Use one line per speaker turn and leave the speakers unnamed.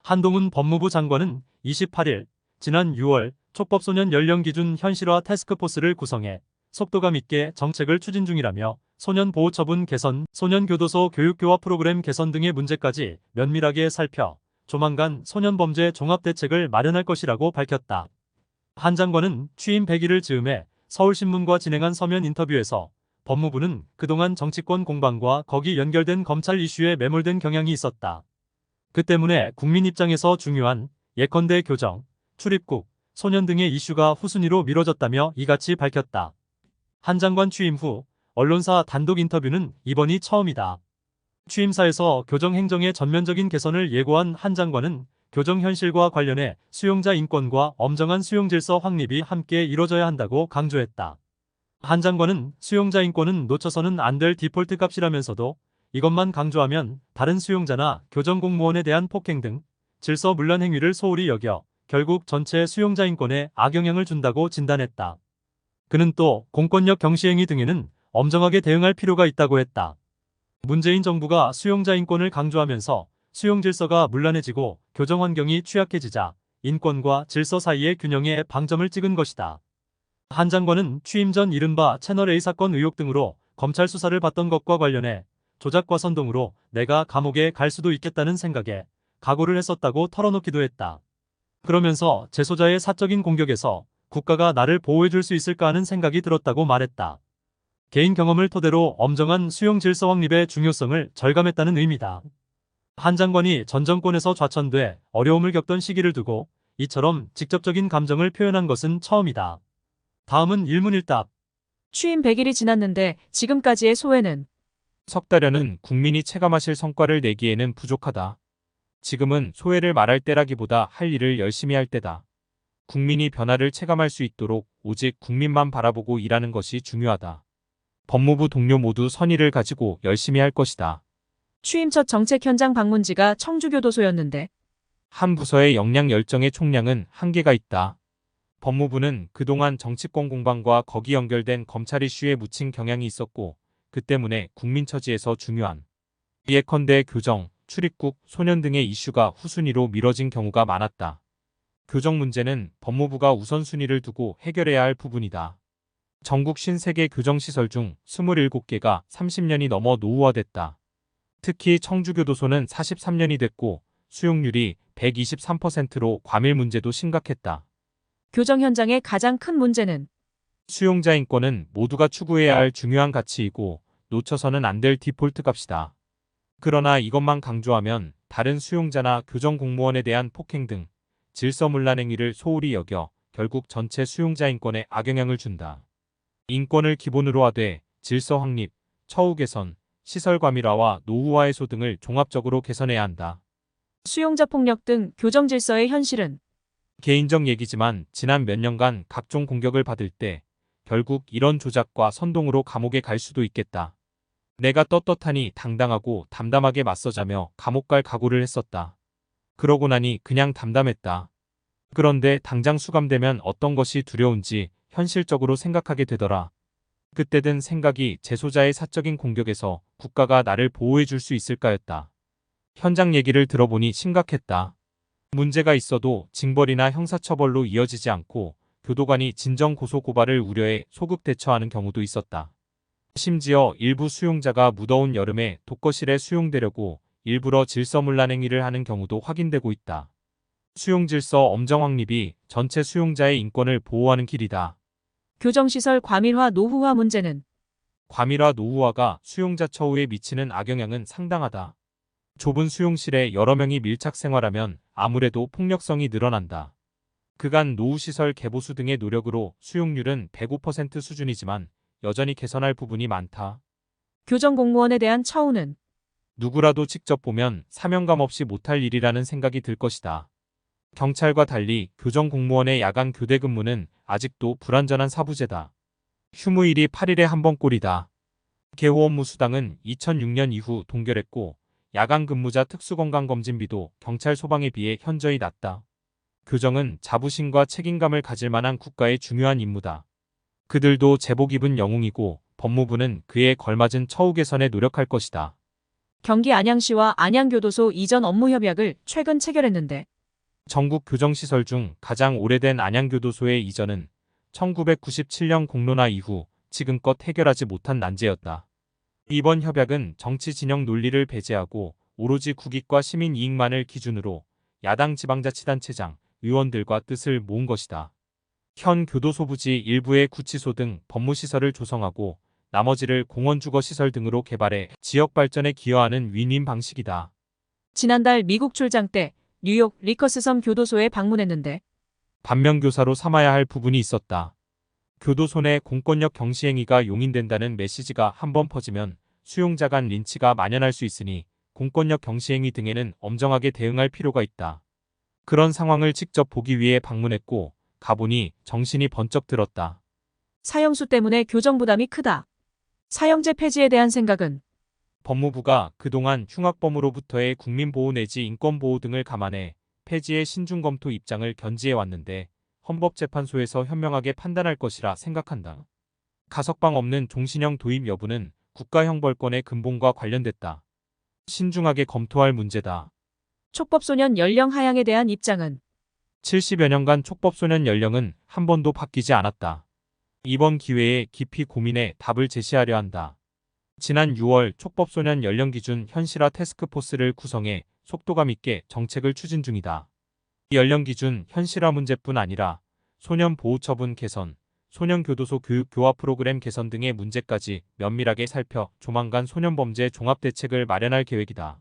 한동훈 법무부 장관은 28일 지난 6월 촉법소년 연령 기준 현실화 태스크포스를 구성해 속도감 있게 정책을 추진 중이라며 소년보호처분 개선, 소년교도소 교육교화 프로그램 개선 등의 문제까지 면밀하게 살펴 조만간 소년범죄 종합대책을 마련할 것이라고 밝혔다. 한 장관은 취임 100일을 즈음해 서울신문과 진행한 서면 인터뷰에서 법무부는 그동안 정치권 공방과 거기 연결된 검찰 이슈에 매몰된 경향이 있었다. 그 때문에 국민 입장에서 중요한 예컨대 교정, 출입국, 소년 등의 이슈가 후순위로 미뤄졌다며 이같이 밝혔다. 한 장관 취임 후 언론사 단독 인터뷰는 이번이 처음이다. 취임사에서 교정 행정의 전면적인 개선을 예고한 한 장관은 교정 현실과 관련해 수용자 인권과 엄정한 수용 질서 확립이 함께 이뤄져야 한다고 강조했다. 한 장관은 수용자 인권은 놓쳐서는 안 될 디폴트 값이라면서도 이것만 강조하면 다른 수용자나 교정 공무원에 대한 폭행 등 질서 문란 행위를 소홀히 여겨 결국 전체 수용자 인권에 악영향을 준다고 진단했다. 그는 또 공권력 경시행위 등에는 엄정하게 대응할 필요가 있다고 했다. 문재인 정부가 수용자 인권을 강조하면서 수용 질서가 문란해지고 교정 환경이 취약해지자 인권과 질서 사이의 균형에 방점을 찍은 것이다. 한 장관은 취임 전 이른바 채널A 사건 의혹 등으로 검찰 수사를 받던 것과 관련해 조작과 선동으로 내가 감옥에 갈 수도 있겠다는 생각에 각오를 했었다고 털어놓기도 했다. 그러면서 재소자의 사적인 공격에서 국가가 나를 보호해줄 수 있을까 하는 생각이 들었다고 말했다. 개인 경험을 토대로 엄정한 수용 질서 확립의 중요성을 절감했다는 의미다. 한 장관이 전 정권에서 좌천돼 어려움을 겪던 시기를 두고 이처럼 직접적인 감정을 표현한 것은 처음이다. 다음은 일문일답.
취임 100일이 지났는데 지금까지의 소회는?
석 달여는 국민이 체감하실 성과를 내기에는 부족하다. 지금은 소회를 말할 때라기보다 할 일을 열심히 할 때다. 국민이 변화를 체감할 수 있도록 오직 국민만 바라보고 일하는 것이 중요하다. 법무부 동료 모두 선의를 가지고 열심히 할 것이다.
취임 첫 정책 현장 방문지가 청주교도소였는데
한 부서의 역량 열정의 총량은 한계가 있다. 법무부는 그동안 정치권 공방과 거기 연결된 검찰 이슈에 묻힌 경향이 있었고 그 때문에 국민 처지에서 중요한 예컨대 교정, 출입국, 소년 등의 이슈가 후순위로 미뤄진 경우가 많았다. 교정 문제는 법무부가 우선순위를 두고 해결해야 할 부분이다. 전국 53개 교정시설 중 27개가 30년이 넘어 노후화됐다. 특히 청주교도소는 43년이 됐고 수용률이 123%로 과밀 문제도 심각했다.
교정 현장의 가장 큰 문제는?
수용자 인권은 모두가 추구해야 할 중요한 가치이고 놓쳐서는 안 될 디폴트 값이다. 그러나 이것만 강조하면 다른 수용자나 교정 공무원에 대한 폭행 등 질서문란 행위를 소홀히 여겨 결국 전체 수용자 인권에 악영향을 준다. 인권을 기본으로 하되 질서 확립, 처우 개선, 시설 과밀화와 노후화 해소 등을 종합적으로 개선해야 한다.
수용자 폭력 등 교정 질서의 현실은?
개인적 얘기지만 지난 몇 년간 각종 공격을 받을 때 결국 이런 조작과 선동으로 감옥에 갈 수도 있겠다. 내가 떳떳하니 당당하고 담담하게 맞서자며 감옥 갈 각오를 했었다. 그러고 나니 그냥 담담했다. 그런데 당장 수감되면 어떤 것이 두려운지 현실적으로 생각하게 되더라. 그때 든 생각이 재소자의 사적인 공격에서 국가가 나를 보호해 줄 수 있을까였다. 현장 얘기를 들어보니 심각했다. 문제가 있어도 징벌이나 형사처벌로 이어지지 않고 교도관이 진정 고소고발을 우려해 소급 대처하는 경우도 있었다. 심지어 일부 수용자가 무더운 여름에 독거실에 수용되려고 일부러 질서문란 행위를 하는 경우도 확인되고 있다. 수용질서 엄정 확립이 전체 수용자의 인권을 보호하는 길이다.
교정시설 과밀화 노후화 문제는?
과밀화 노후화가 수용자 처우에 미치는 악영향은 상당하다. 좁은 수용실에 여러 명이 밀착 생활하면 아무래도 폭력성이 늘어난다. 그간 노후시설 개보수 등의 노력으로 수용률은 105% 수준이지만 여전히 개선할 부분이 많다.
교정 공무원에 대한 처우는?
누구라도 직접 보면 사명감 없이 못할 일이라는 생각이 들 것이다. 경찰과 달리 교정 공무원의 야간 교대 근무는 아직도 불완전한 사부제다. 휴무일이 8일에 한 번꼴이다. 개호 업무 수당은 2006년 이후 동결했고 야간 근무자 특수건강검진비도 경찰 소방에 비해 현저히 낮다. 교정은 자부심과 책임감을 가질 만한 국가의 중요한 임무다. 그들도 제복 입은 영웅이고 법무부는 그에 걸맞은 처우 개선에 노력할 것이다.
경기 안양시와 안양교도소 이전 업무 협약을 최근 체결했는데
전국 교정시설 중 가장 오래된 안양교도소의 이전은 1997년 공론화 이후 지금껏 해결하지 못한 난제였다. 이번 협약은 정치 진영 논리를 배제하고 오로지 국익과 시민 이익만을 기준으로 야당 지방자치단체장, 의원들과 뜻을 모은 것이다. 현 교도소 부지 일부의 구치소 등 법무시설을 조성하고 나머지를 공원주거시설 등으로 개발해 지역 발전에 기여하는 윈윈 방식이다.
지난달 미국 출장 때 뉴욕 리커스섬 교도소에 방문했는데
반면교사로 삼아야 할 부분이 있었다. 교도소 내 공권력 경시행위가 용인된다는 메시지가 한번 퍼지면 수용자 간 린치가 만연할 수 있으니 공권력 경시행위 등에는 엄정하게 대응할 필요가 있다. 그런 상황을 직접 보기 위해 방문했고 가보니 정신이 번쩍 들었다.
사형수 때문에 교정 부담이 크다. 사형제 폐지에 대한 생각은
법무부가 그동안 흉악범으로부터의 국민보호 내지 인권보호 등을 감안해 폐지의 신중검토 입장을 견지해 왔는데 헌법재판소에서 현명하게 판단할 것이라 생각한다. 가석방 없는 종신형 도입 여부는 국가형벌권의 근본과 관련됐다. 신중하게 검토할 문제다.
촉법소년 연령 하향에 대한 입장은
70여 년간 촉법소년 연령은 한 번도 바뀌지 않았다. 이번 기회에 깊이 고민해 답을 제시하려 한다. 지난 6월 촉법소년 연령 기준 현실화 태스크포스를 구성해 속도감 있게 정책을 추진 중이다. 이 연령 기준 현실화 문제뿐 아니라 소년 보호처분 개선, 소년교도소 교육 교화 프로그램 개선 등의 문제까지 면밀하게 살펴 조만간 소년범죄 종합대책을 마련할 계획이다.